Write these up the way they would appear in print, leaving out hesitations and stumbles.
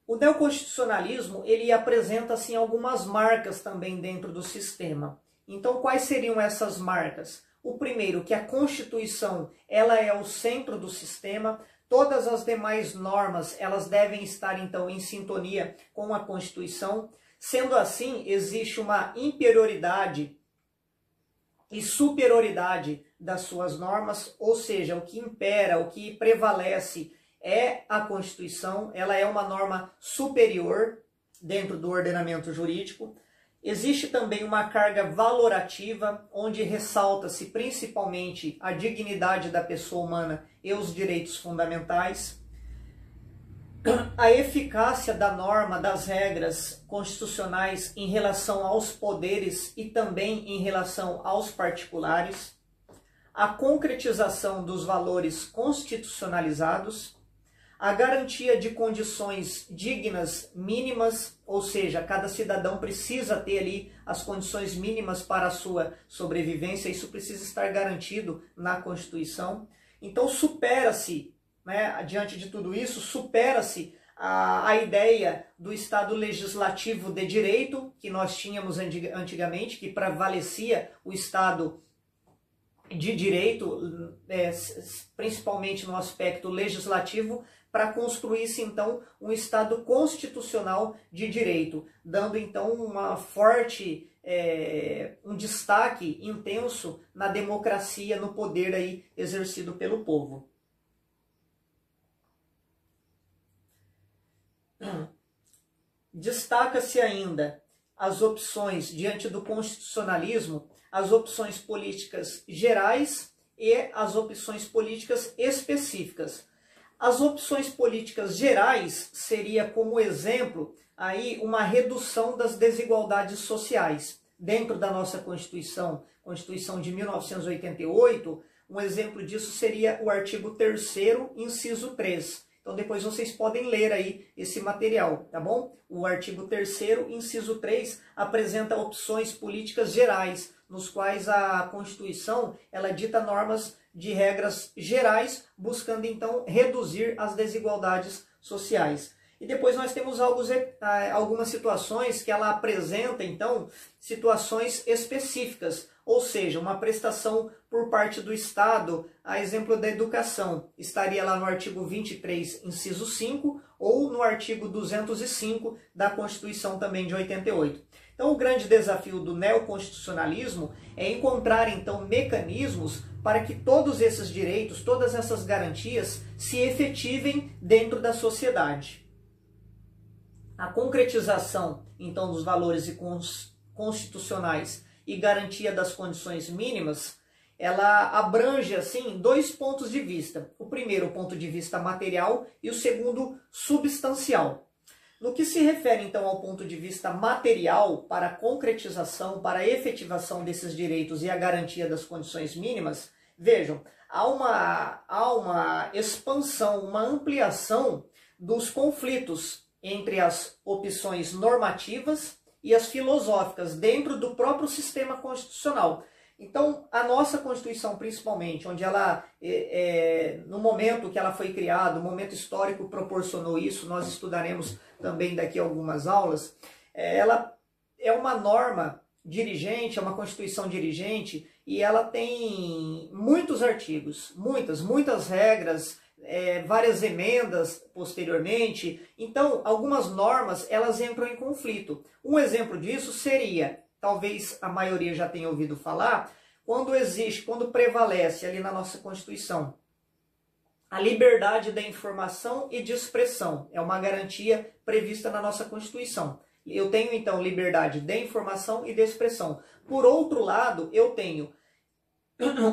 O neoconstitucionalismo, ele apresenta assim algumas marcas também dentro do sistema. Então, quais seriam essas marcas? O primeiro, que a Constituição, ela é o centro do sistema. Todas as demais normas, elas devem estar então em sintonia com a Constituição. Sendo assim, existe uma inferioridade e superioridade das suas normas, ou seja, o que impera, o que prevalece é a Constituição, ela é uma norma superior dentro do ordenamento jurídico. Existe também uma carga valorativa, onde ressalta-se principalmente a dignidade da pessoa humana e os direitos fundamentais. A eficácia da norma, das regras constitucionais em relação aos poderes e também em relação aos particulares. A concretização dos valores constitucionalizados. A garantia de condições dignas mínimas, ou seja, cada cidadão precisa ter ali as condições mínimas para a sua sobrevivência, isso precisa estar garantido na Constituição. Então supera-se, né, diante de tudo isso, supera-se a ideia do Estado legislativo de direito, que nós tínhamos antigamente, que prevalecia o Estado de direito, principalmente no aspecto legislativo, para construir-se então um Estado constitucional de direito, dando então uma forte, um destaque intenso na democracia, no poder aí exercido pelo povo. Destaca-se ainda as opções diante do constitucionalismo, as opções políticas gerais e as opções políticas específicas. As opções políticas gerais seria como exemplo aí uma redução das desigualdades sociais. Dentro da nossa Constituição, Constituição de 1988, um exemplo disso seria o artigo 3º, inciso 3. Então depois vocês podem ler aí esse material, tá bom? O artigo 3º, inciso 3, apresenta opções políticas gerais, nos quais a Constituição ela dita normas de regras gerais, buscando então reduzir as desigualdades sociais. E depois nós temos algumas situações que ela apresenta então situações específicas, ou seja, uma prestação por parte do Estado, a exemplo da educação, estaria lá no artigo 23, inciso 5, ou no artigo 205 da Constituição também de 88. Então o grande desafio do neoconstitucionalismo é encontrar então mecanismos para que todos esses direitos, todas essas garantias se efetivem dentro da sociedade. A concretização então dos valores constitucionais e garantia das condições mínimas, ela abrange assim dois pontos de vista. O primeiro, o ponto de vista material, e o segundo, substancial. No que se refere então ao ponto de vista material, para a concretização, para a efetivação desses direitos e a garantia das condições mínimas, vejam, há uma expansão, uma ampliação dos conflitos entre as opções normativas e as filosóficas dentro do próprio sistema constitucional. Então, a nossa Constituição, principalmente, onde ela, no momento que ela foi criada, o momento histórico proporcionou isso, nós estudaremos também daqui a algumas aulas, ela é uma norma dirigente, é uma Constituição dirigente, e ela tem muitos artigos, muitas regras, várias emendas posteriormente. Então, algumas normas elas entram em conflito. Um exemplo disso seria, talvez a maioria já tenha ouvido falar, quando prevalece ali na nossa Constituição a liberdade da informação e de expressão. É uma garantia prevista na nossa Constituição. Eu tenho então liberdade de informação e de expressão. Por outro lado, eu tenho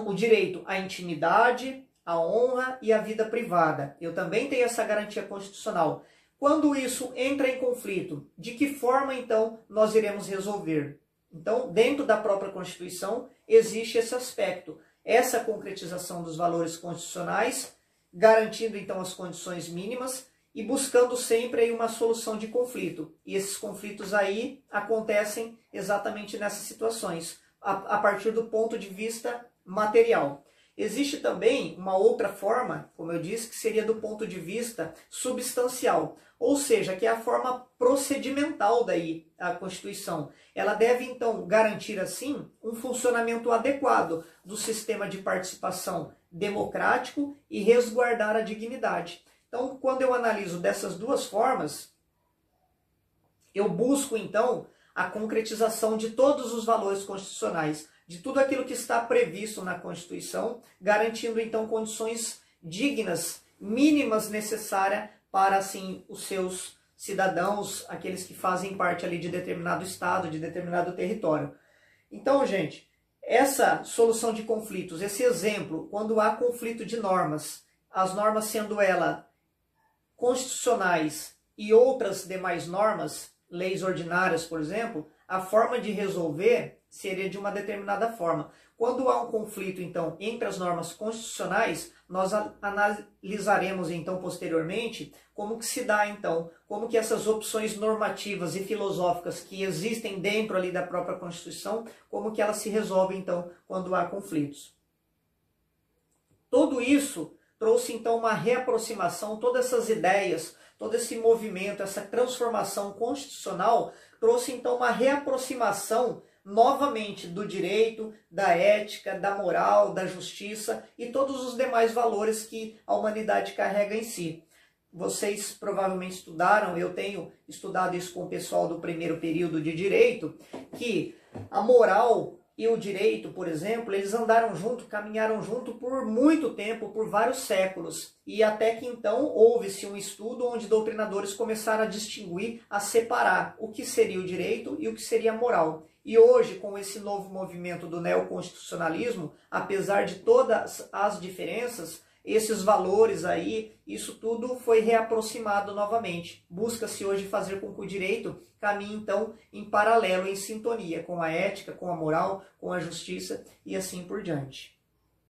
o direito à intimidade, a honra e a vida privada. Eu também tenho essa garantia constitucional. Quando isso entra em conflito, de que forma então nós iremos resolver? Então, dentro da própria Constituição, existe esse aspecto, essa concretização dos valores constitucionais, garantindo então as condições mínimas e buscando sempre aí uma solução de conflito. E esses conflitos aí acontecem exatamente nessas situações, a partir do ponto de vista material. Existe também uma outra forma, como eu disse, que seria do ponto de vista substancial, ou seja, que é a forma procedimental daí a Constituição. Ela deve, então, garantir, assim, um funcionamento adequado do sistema de participação democrático e resguardar a dignidade. Então, quando eu analiso dessas duas formas, eu busco, então, a concretização de todos os valores constitucionais, de tudo aquilo que está previsto na Constituição, garantindo, então, condições dignas, mínimas necessárias para, assim, os seus cidadãos, aqueles que fazem parte ali de determinado estado, de determinado território. Então, gente, essa solução de conflitos, esse exemplo, quando há conflito de normas, as normas sendo elas constitucionais e outras demais normas, leis ordinárias, por exemplo, a forma de resolver seria de uma determinada forma. Quando há um conflito, então, entre as normas constitucionais, nós analisaremos, então, posteriormente, como que se dá, então, como que essas opções normativas e filosóficas que existem dentro ali da própria Constituição, como que elas se resolvem, então, quando há conflitos. Tudo isso trouxe, então, uma reaproximação, todas essas ideias, todo esse movimento, essa transformação constitucional, trouxe, então, uma reaproximação novamente do direito, da ética, da moral, da justiça e todos os demais valores que a humanidade carrega em si. Vocês provavelmente estudaram, eu tenho estudado isso com o pessoal do primeiro período de direito, que a moral e o direito, por exemplo, eles andaram junto, caminharam junto por muito tempo, por vários séculos. E até que então houve-se um estudo onde doutrinadores começaram a distinguir, a separar o que seria o direito e o que seria a moral. E hoje, com esse novo movimento do neoconstitucionalismo, apesar de todas as diferenças, esses valores aí, isso tudo foi reaproximado novamente. Busca-se hoje fazer com que o direito caminhe, então, em paralelo, em sintonia com a ética, com a moral, com a justiça e assim por diante.